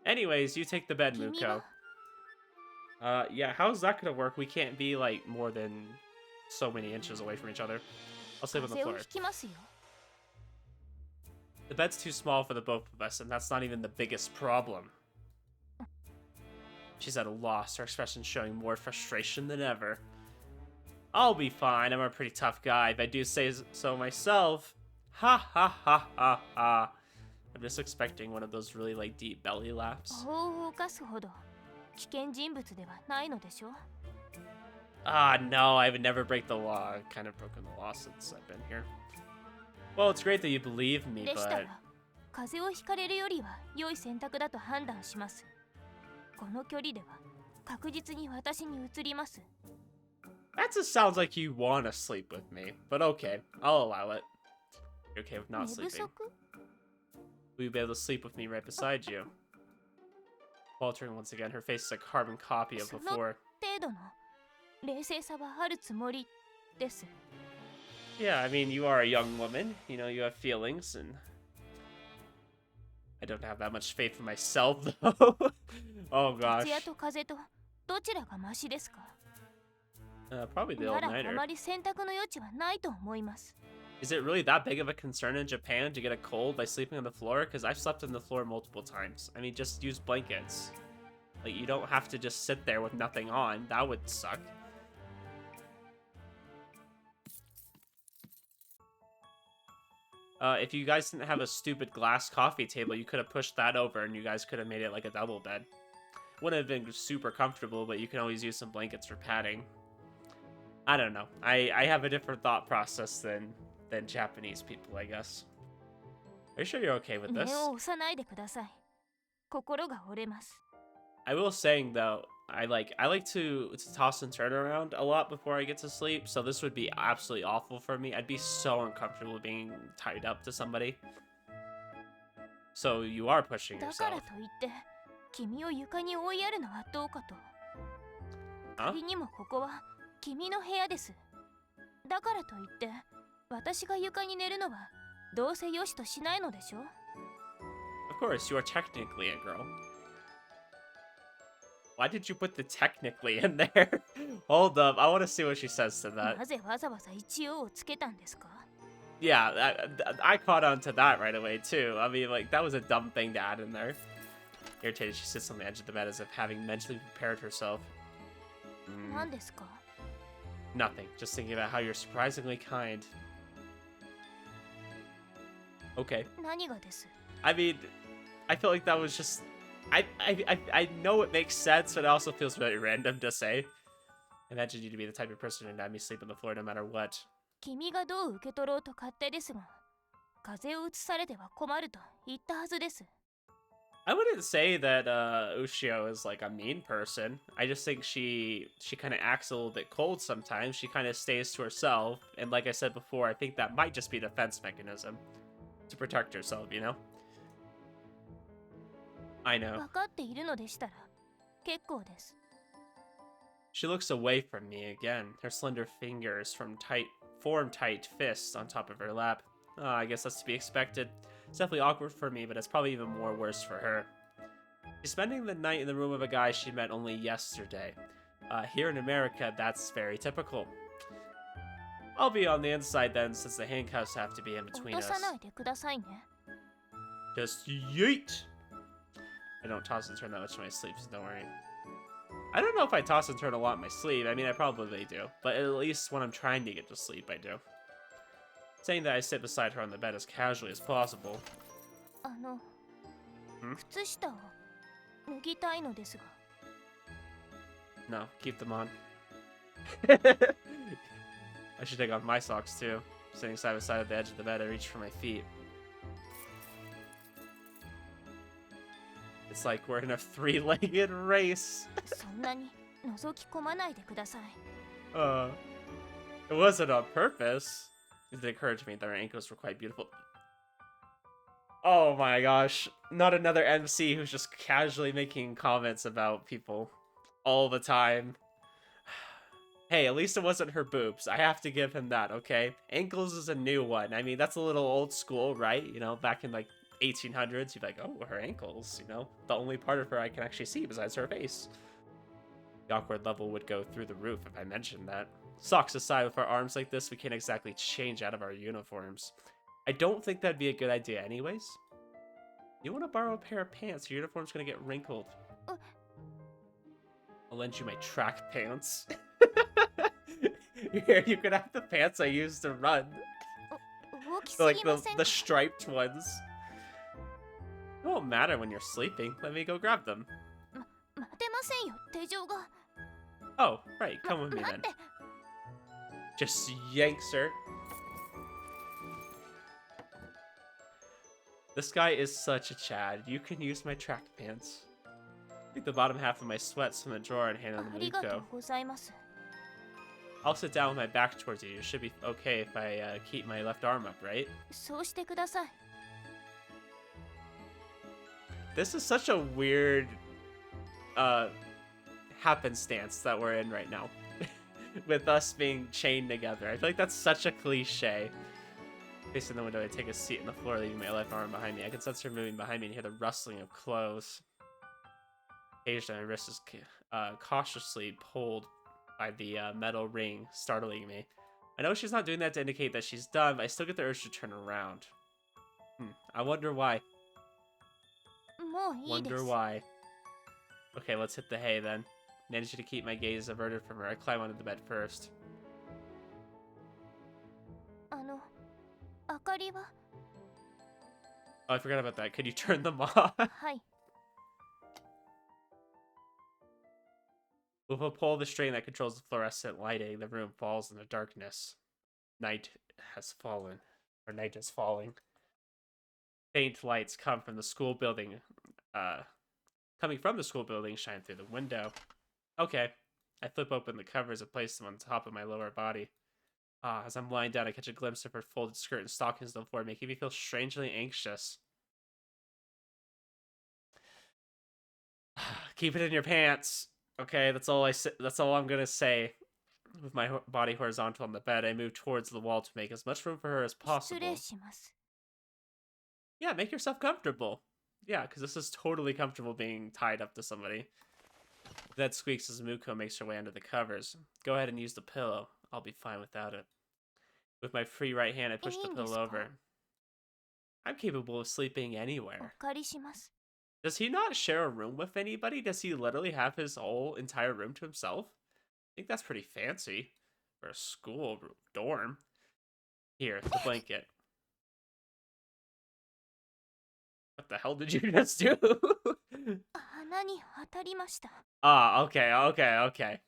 Anyways, you take the bed, 君 Muko. は Yeah, how's that gonna work? We can't be, like, more than so many inches away from each other. I'll sleep on the 風邪を floor. ひきますよ。 The bed's too small for the both of us, and that's not even the biggest problem. She's at a loss, her expression showing more frustration than ever. I'll be fine, I'm a pretty tough guy, if I do say so myself. Ha ha ha ha ha. I'm just expecting one of those really, like, deep belly laughs. 法を犯すほど危険人物ではないのでしょ。 Ah, no, I would never break the law. I've kind of broken the law since I've been here. Well, it's great that you believe me, でした but... ら風邪をひかれるよりは良い選択だと判断します。この距離では確実に私に移ります。 That just sounds like you want to sleep with me, but okay, I'll allow it. You're okay with 寝 not 不 sleeping. 足 Will you be able to sleep with me right beside you? Faltering once again, her face is a carbon copy of before. 程度の冷静さはあるつもりです。 Yeah, I mean, you are a young woman. You know, you have feelings, and... I don't have that much faith in myself, though. Oh, 徹 gosh. 夜と風邪とどちらがマシですか？ Probably the ならあ all-nighter. まり選択の余地はないと思います。 Is it really that big of a concern in Japan to get a cold by sleeping on the floor? Because I've slept on the floor multiple times. I mean, just use blankets. Like, you don't have to just sit there with nothing on. That would suck. If you guys didn't have a stupid glass coffee table, you could have pushed that over and you guys could have made it like a double bed. Wouldn't have been super comfortable, but you can always use some blankets for padding. I don't know. I have a different thought process than Japanese people, I guess. Are you sure you're okay with 念 this? を押さないでください。心が折れます。 I will saying though, I like to toss and turn around a lot before I get to sleep, so this would be absolutely awful for me. I'd be so uncomfortable being tied up to somebody. So you are pushing だから yourself. といって君を床に追いやるのはどうかと。 Huh? 仮にもここは君の部屋です。だからといって私が床に寝るのはどうせ良しとしないのでしょ。 Of course, you are technically a girl. Why did you put the technically in there? Hold up, I want to see what she says to that. なぜわざわざ一応をつけたんですか？ Yeah, I caught on to that right away too. I mean, like, that was a dumb thing to add in there. Irritated, she sits on the edge of the bed as if having mentally prepared herself. 何ですか？ Nothing. Just thinking about how you're surprisingly kind. Okay. 何がです？ I mean, I feel like that was just... I know it makes sense, but it also feels very random to say. I imagine you to be the type of person who'd have me sleep on the floor no matter what. 君がどう受け取ろうと勝手ですが、風邪を移されては困ると言ったはずです。 I wouldn't say that Ushio is like a mean person. I just think she kind of acts a little bit cold sometimes. She kind of stays to herself, and like I said before, I think that might just be a defense mechanism to protect herself, you know? I know. 分かっているのでしたら結構です。 She looks away from me again, her slender fingers form tight fists on top of her lap. I guess that's to be expected. It's definitely awkward for me, but it's probably even more worse for her. She's spending the night in the room of a guy she met only yesterday. Here in America, that's very typical. I'll be on the inside then, since the handcuffs have to be in 落 between と us. さないでくださいね。 Just yeet! I don't toss and turn that much in my sleep, so don't worry. I don't know if I toss and turn a lot in my sleep. I mean, I probably do. But at least when I'm trying to get to sleep, I do. Saying that I sit beside her on the bed as casually as possible. 靴下を脱ぎたいのですが。 No, keep them on. I should take off my socks too. Sitting side by side at the edge of the bed, I reach for my feet. It's like we're in a three-legged race. そんなに覗き込まないでください。 It wasn't on purpose. It occurred to me that our ankles were quite beautiful. Oh my gosh. Not another MC who's just casually making comments about people all the time. Hey, at least it wasn't her boobs. I have to give him that, okay? Ankles is a new one. I mean, that's a little old school, right? You know, back in like 1800s, you'd be like, oh, her ankles, you know? The only part of her I can actually see besides her face. The awkward level would go through the roof if I mentioned that. Socks aside, with our arms like this, we can't exactly change out of our uniforms. I don't think that'd be a good idea anyways. You want to borrow a pair of pants? Your uniform's gonna get wrinkled. I'll lend you my track pants. Here, you can have the pants I used to run. 大き So, す like ぎません the か striped ones. It won't matter when you're sleeping. Let me go grab them. 待てませんよ手錠が Oh, right. Come with me 待 then. って Just yanks her. This guy is such a Chad. You can use my track pants. Take the bottom half of my sweats from the drawer and hand あ them to りがとう Miko. ございます I'll sit down with my back towards you. It should be okay if I keep my left arm up, right? そうしてください This is such a weird happenstance that we're in right now. With us being chained together. I feel like that's such a cliche. Facing the window, I take a seat on the floor, leaving my left arm behind me. I can sense her moving behind me and hear the rustling of clothes. Occasionally, my wrist is cautiously pulled by the metal ring, startling me. I know she's not doing that to indicate that she's done, but I still get the urge to turn around. I wonder why. もういいで Wonder す why. Okay, let's hit the hay then. Managed to keep my gaze averted from her. I climb onto the bed first. 明かりは Oh, I forgot about that. Could you turn them off? はい With a pull of the string that controls the fluorescent lighting, the room falls into darkness. Night has fallen. Or night is falling. Faint lights come from the school building. Coming from the school building shine through the window. Okay. I flip open the covers and place them on top of my lower body. As I'm lying down, I catch a glimpse of her folded skirt and stockings on the floor, making me feel strangely anxious. Keep it in your pants. Okay, that's all I'm gonna say. With my body horizontal on the bed, I move towards the wall to make as much room for her as 失 possible. 礼します Yeah, make yourself comfortable. Yeah, because this is totally comfortable being tied up to somebody. That squeaks as Muko makes her way under the covers. Go ahead and use the pillow. I'll be fine without it. With my free right hand, I push the pillow over. I'm capable of sleeping お anywhere. 借りします Does he not share a room with anybody? Does he literally have his whole entire room to himself? I think that's pretty fancy for a school dorm. Here, the blanket. What the hell did you just do? 鼻に当たりました Okay.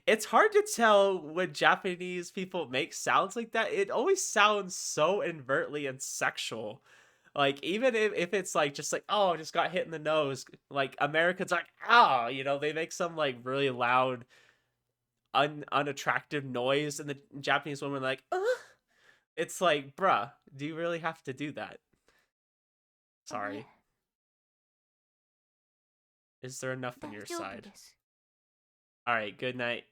It's hard to tell when Japanese people make sounds like that. It always sounds so overtly and sexual. Like, even if it's like, just like, oh, just got hit in the nose. Like, Americans are like, ah, you know, they make some like really loud, unattractive noise. And the Japanese women are like, it's like, bruh, do you really have to do that? Sorry. Is there enough on your 大丈夫 side? です Alright, good night.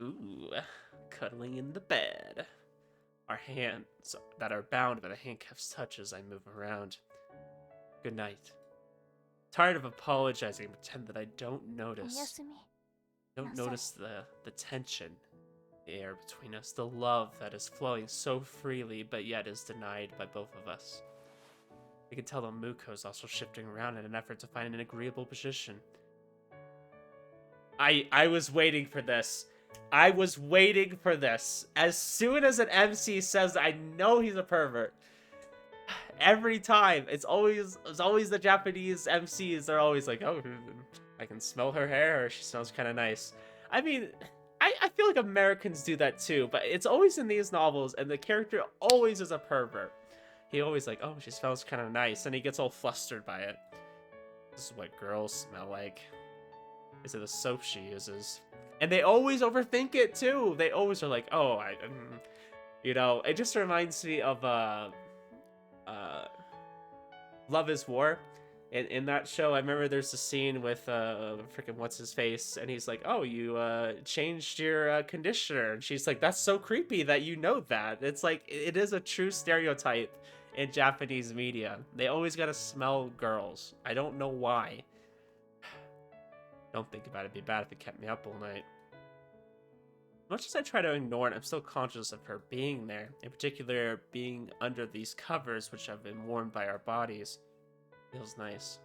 Ooh, cuddling in the bed. Our hands that are bound by the handcuffs touch as I move around. Good night. Tired of apologizing, pretend that I don't お notice. やすみ Don't Nasai. notice the tension, the air between us, the love that is flowing so freely but yet is denied by both of us. I can tell that Muko's also shifting around in an effort to find an agreeable position. I was waiting for this. I was waiting for this. As soon as an MC says, I know he's a pervert. Every time, it's always the Japanese MCs. They're always like, oh, I can smell her hair, or she smells kind of nice. I mean, I feel like Americans do that too, but it's always in these novels, and the character always is a pervert. He always like, oh, she smells kind of nice, and he gets all flustered by it. This is what girls smell like. Is it the soap she uses? And they always overthink it too. They always are like, oh, you know, it just reminds me of Love is War. In that show, I remember there's a scene with freaking what's his face, and he's like, "Oh, you changed your conditioner," and she's like, "That's so creepy that you know that." It's like it is a true stereotype in Japanese media. They always gotta smell girls. I don't know why. Don't think about it. It'd be bad if it kept me up all night. Much as I try to ignore it, I'm still conscious of her being there. In particular, being under these covers, which have been worn by our bodies. Feels nice.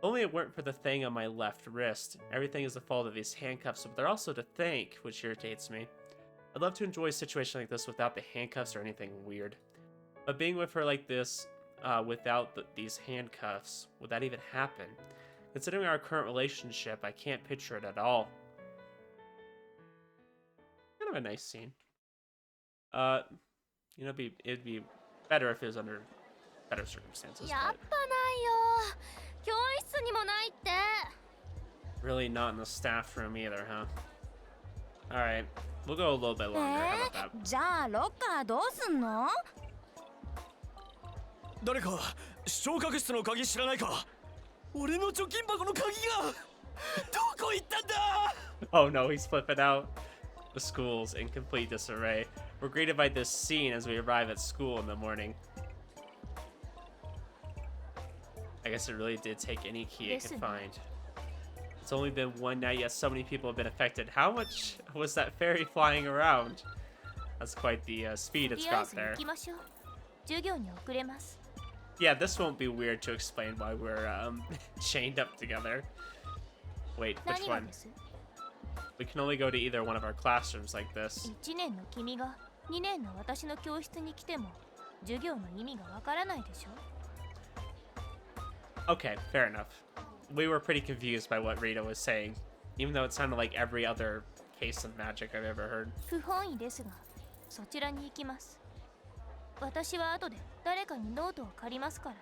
Only it weren't for the thing on my left wrist. Everything is the fault of these handcuffs, but they're also to thank, which irritates me. I'd love to enjoy a situation like this without the handcuffs or anything weird. But being with her like this, without these handcuffs, would that even happen? Considering our current relationship, I can't picture it at all. Kind of a nice scene. You know, it'd be better if it was under better circumstances. But really not in the staff room either, huh? Alright, we'll go a little bit longer. How about that? じゃあロッカーどうすんの？誰か昇格室の鍵知らないか？俺の貯金箱の鍵がどこ行ったんだ？ Oh no, he's flipping out. The school's in complete disarray. We're greeted by this scene as we arrive at school in the morning. I guess it really did take any key it could find. It's only been one night, yet so many people have been affected. How much was that ferry flying around? That's quite the speed it's got there. Yeah, this won't be weird to explain why we're chained up together. Wait, which one? We can only go to either one of our classrooms like this. 1年の君が2年の私の教室に来ても授業の意味がわからないでしょ Okay, fair enough. We were pretty confused by what Rita was saying, even though it sounded like every other case of magic I've ever heard. 不本意ですがそちらに行きます私は後で誰かにノートを借りますか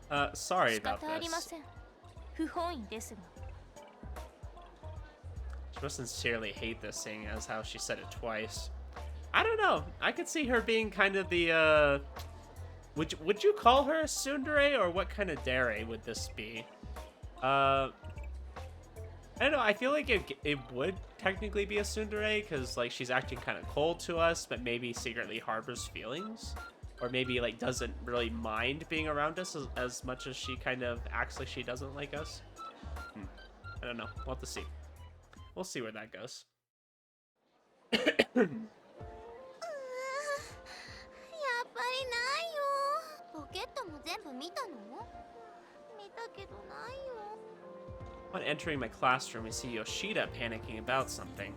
ら Sorry 仕 about 方ありま this. せん不本意ですが She must sincerely hate this thing as how she said it twice. I don't know. I could see her being kind of the, Would you call her a tsundere, or what kind of dere would this be? I don't know. I feel like it would technically be a tsundere, because, like, she's acting kind of cold to us, but maybe secretly harbors feelings. Or maybe, like, doesn't really mind being around us as much as she kind of acts like she doesn't like us. I don't know. We'll have to see. We'll see where that goes. やっぱりないよポケットも全部見たの？見たけどないよ Upon entering my classroom, we see Yoshida panicking about something.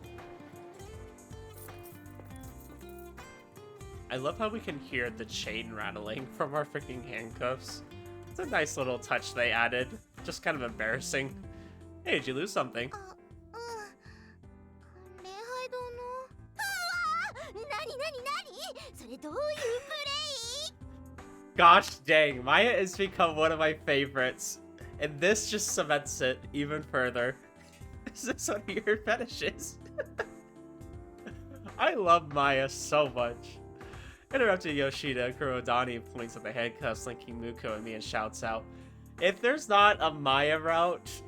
I love how we can hear the chain rattling from our freaking handcuffs. It's a nice little touch they added. Just kind of embarrassing. Hey, did you lose something? 礼拝堂の何それどういうプレイ Gosh dang, Maya has become one of my favorites. And this just cements it even further. Is this one of your fetishes? I love Maya so much. Interrupting Yoshida, Kurodani points at the handcuffs, linking Muko and me, and shouts out, "If there's not a Maya route,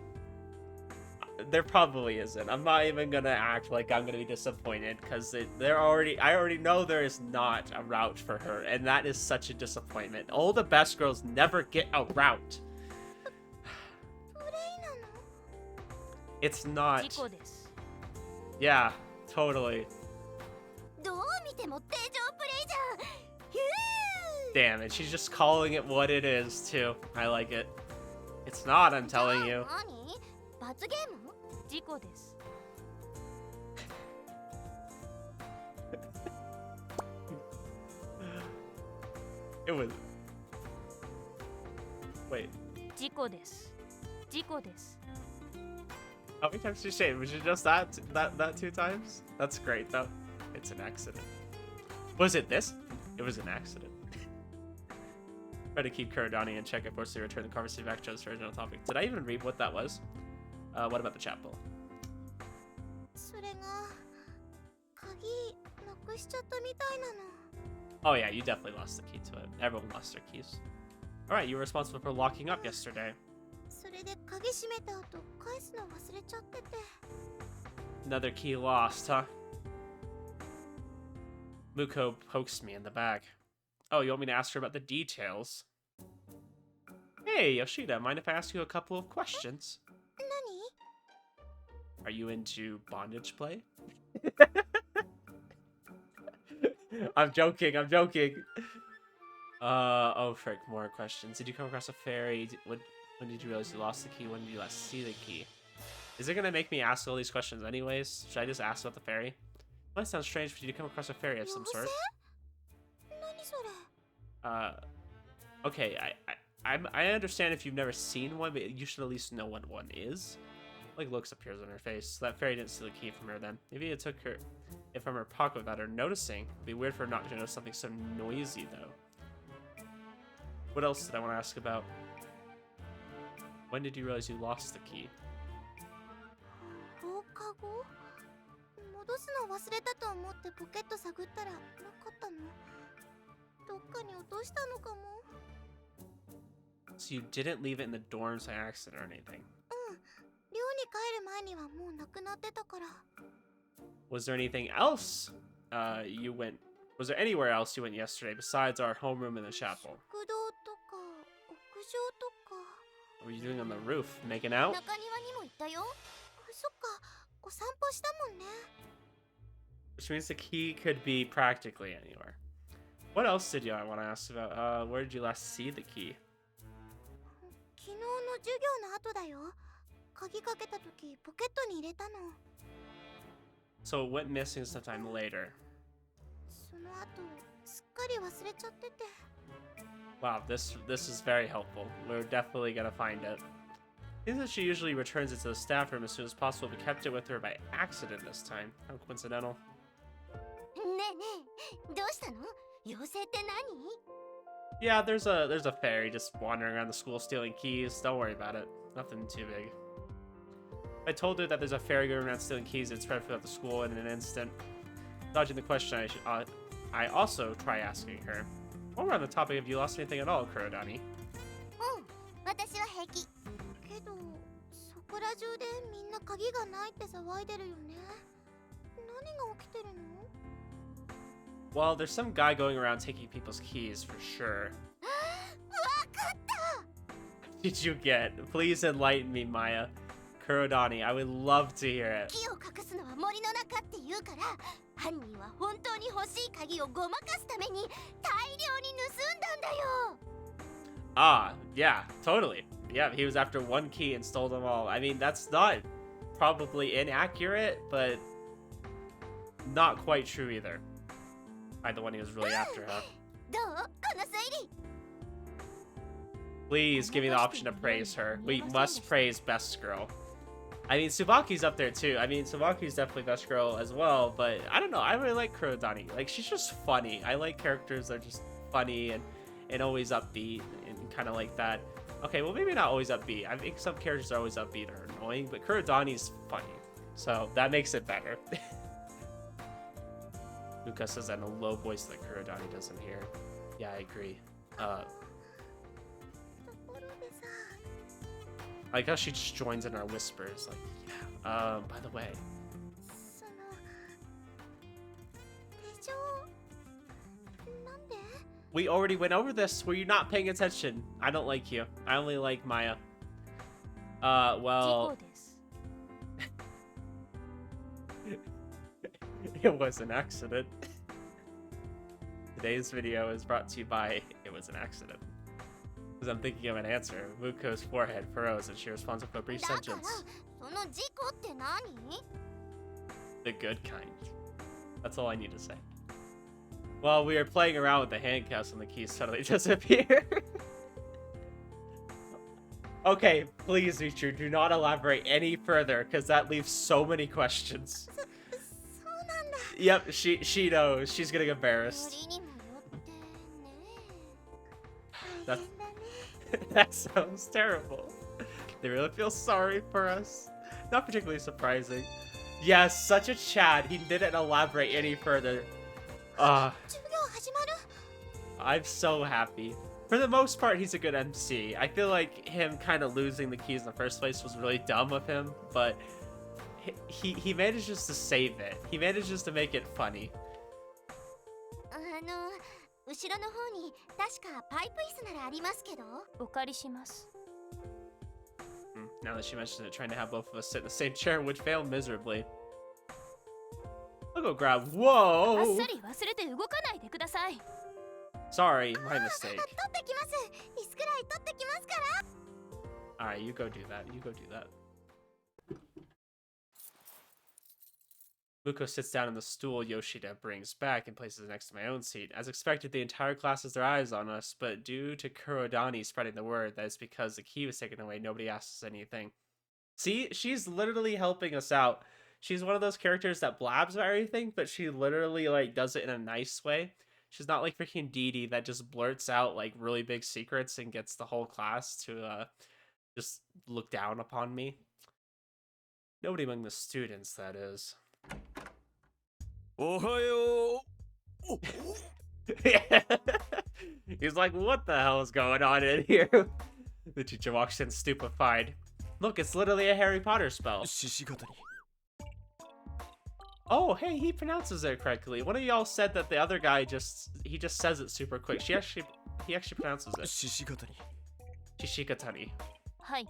there probably isn't. I'm not even gonna act like I'm gonna be disappointed, because I already know there is not a route for her, and that is such a disappointment. All the best girls never get a route. It's not. 事故です Yeah, totally. どう見ても定常プレイじゃん Damn it, she's just calling it what it is, too. I like it. It's not, I'm telling you. 何罰ゲーム事故です It was... Wait. 事故です事故です How many times did you say it? Was it just that 2 times? That's great, though. It's an accident. Was it this? It was an accident. Try to keep Kurodani in check. I forcibly return the conversation back to its original topic. Did I even read what that was? What about the chapel? それが鍵なくしちゃったみたいなの Oh yeah, you definitely lost the key to it. Everyone lost their keys. Alright, you were responsible for locking up yesterday. それで鍵閉めた後返すの忘れちゃってて。 Another key lost, huh? Muko pokes me in the back. Oh, you want me to ask her about the details? Hey, Yoshida, mind if I ask you a couple of questions? 何？ Are you into bondage play? I'm joking, I'm joking. Oh frick, more questions. Did you come across a fairy? When did you realize you lost the key? When did you last see the key? Is it gonna make me ask all these questions anyways? Should I just ask about the fairy? Well, that sounds strange, but did you come across a fairy of some sort? 何それ？ Okay, I understand if you've never seen one, but you should at least know what one is. Like, looks appears on her face. That fairy didn't steal the key from her then. Maybe it took her it from her pocket without her noticing. It'd be weird for her not to notice something so noisy, though. What else did I want to ask about? When did you realize you lost the key? 放課後？戻すの忘れたと思ってポケット探ったらなかったの。どっかに落としたのかも。 So you didn't leave it in the dorms by accident or anything? 寮に帰る前にはもうなくなってたから。 Was there anything else you went... Was there anywhere else you went yesterday besides our homeroom in the chapel? 食堂とか屋上とか。 What were you doing on the roof? Making out? 中庭にも行ったよ。そっか、お散歩したもんね。 Which means the key could be practically anywhere. What else did you want to ask about? Where did you last see the key? 昨日の授業の後だよ。鍵かけた時ポケットに入れたの。 So it went missing sometime later. その後すっかり忘れちゃってて。 Wow, this is very helpful. We're definitely gonna find it. Seems that she usually returns it to the staff room as soon as possible, but kept it with her by accident this time. How coincidental. ねえねえ、どうしたの？妖精って何？ Yeah, there's a fairy just wandering around the school stealing keys. Don't worry about it. Nothing too big. I told her that there's a fairy going around stealing keys and spread throughout the school in an instant. Dodging the question, I also try asking her. While we're on the topic, have you lost anything at all, Kurodani? 私は平気。けど、そこら中でみんな鍵がないって騒いでるよね。何が起きてるの？ Well, there's some guy going around taking people's keys for sure. わかった。 Did you get? Please enlighten me, Maya. Kurodani, I would love to hear it. 木を隠すのは森の中って言うから、犯人は本当に欲しい鍵をごまかすために大量に盗んだんだよ。 Ah, yeah, totally. Yeah, he was after one key and stole them all. I mean, that's not probably inaccurate, but not quite true either. I'm the one he was really after, huh? どう？この推理。 Please give me the option to praise her. We must praise Best Girl. I mean, Tsubaki's up there too. I mean, Tsubaki's definitely Best Girl as well, but I don't know. I really like Kurodani. Like, she's just funny. I like characters that are just funny and always upbeat and kind of like that. Okay, well, maybe not always upbeat. I think some characters are always upbeat or annoying, but Kurodani's funny. So that makes it better. Luca says that in a low voice that Kurodani doesn't hear. Yeah, I agree. I like how she just joins in our whispers, like, yeah, by the way. その手錠なんで？ We already went over this. Were you not paying attention? I don't like you. I only like Maya. 事 Well, 故です。 it was an accident. Today's video is brought to you by It Was an Accident. Because I'm thinking of an answer. Muko's forehead furrows and she responds with a brief だから sentence. その事故って何？ The good kind. That's all I need to say. Well, we were playing around with the handcuffs and the keys suddenly disappear. Okay, please, Michu, do not elaborate any further, because that leaves so many questions. そうなんだ。 Yep, she knows. She's getting embarrassed. 森にもよってね。 That's, 大変だね。 that sounds terrible. They really feel sorry for us. Not particularly surprising. Yes, such a Chad. He didn't elaborate any further. 授業始まる？ I'm so happy. For the most part, he's a good MC. I feel like him kind of losing the keys in the first place was really dumb of him, but he manages to save it. He manages to make it funny. 後ろの方に確かパイプ椅子ならありますけど。お借りします。 Now that she mentioned it, trying to have both of us sit in the same chair would fail miserably. I'll go grab. あっ Whoa! さり忘れて動かないでください。 Sorry, my mistake. 取ってきます。椅子くらい取ってきますから。 Alright, you go do that. You go do that. Muko sits down on the stool Yoshida brings back and places it next to my own seat. As expected, the entire class has their eyes on us, but due to Kurodani spreading the word that it's because the key was taken away, nobody asks us anything. See, she's literally helping us out. She's one of those characters that blabs about everything, but she literally like does it in a nice way. She's not like freaking Dee that just blurts out like really big secrets and gets the whole class to just look down upon me. Nobody among the students, that is. Ohayo. He's like, what the hell is going on in here? The teacher walks in stupefied. Look, it's literally a Harry Potter spell. Shishigatari. Oh, hey, he pronounces it correctly. One of y'all said that the other guy just says it super quick. He actually pronounces it. Shishigatari. Shishikatani. はい。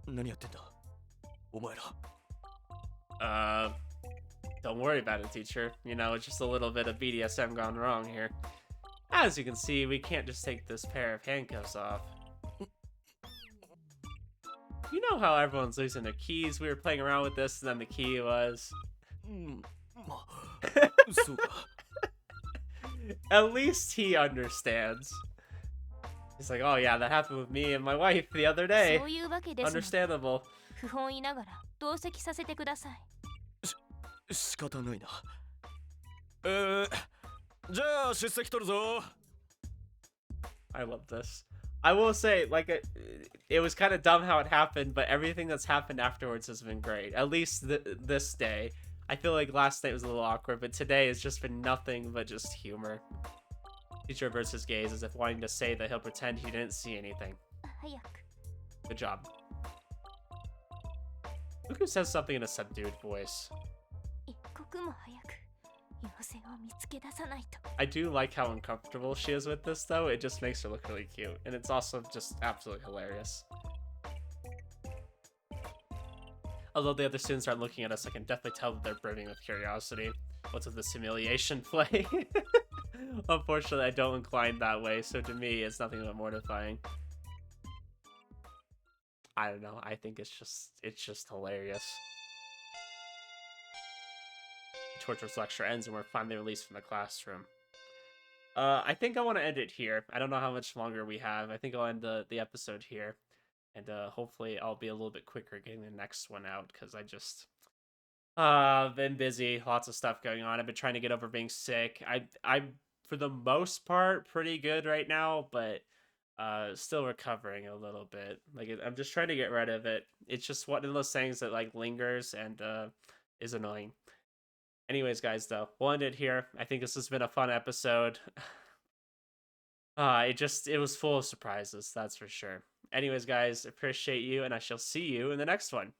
何やってんだお前ら。 Don't worry about it, teacher. You know, it's just a little bit of BDSM gone wrong here. As you can see, we can't just take this pair of handcuffs off. You know how everyone's losing their keys? We were playing around with this, and then the key was... まあ、そうか。 At least he understands. He's like, oh yeah, that happened with me and my wife the other day. そういうわけですので Understandable. 不本意ながら同席させてください。仕方ないな。じゃあ出席取るぞ。 I love this. I will say, like, it was kind of dumb how it happened, but everything that's happened afterwards has been great. At least this day. I feel like last night was a little awkward, but today has just been nothing but just humor. Teacher averts his gaze as if wanting to say that he'll pretend he didn't see anything. 早く。 Good job. Luku says something in a subdued voice. 一刻も早く妖精を見つけ出さないと。 I do like how uncomfortable she is with this, though. It just makes her look really cute, and it's also just absolutely hilarious. Although the other students aren't looking at us, I can definitely tell that they're brimming with curiosity. What's with this humiliation play? Unfortunately, I don't incline that way, so to me, it's nothing but mortifying. I don't know. I think it's just hilarious. The torturous lecture ends and we're finally released from the classroom. I think I want to end it here. I don't know how much longer we have. I think I'll end the episode here. And hopefully I'll be a little bit quicker getting the next one out, because I just been busy, lots of stuff going on. I've been trying to get over being sick. I'm for the most part pretty good right now, but still recovering a little bit. Like, I'm just trying to get rid of it. It's just one of those things that like lingers and is annoying. Anyways, guys, though, we'll end it here. I think this has been a fun episode. It was full of surprises, that's for sure. Anyways, guys, appreciate you, and I shall see you in the next one.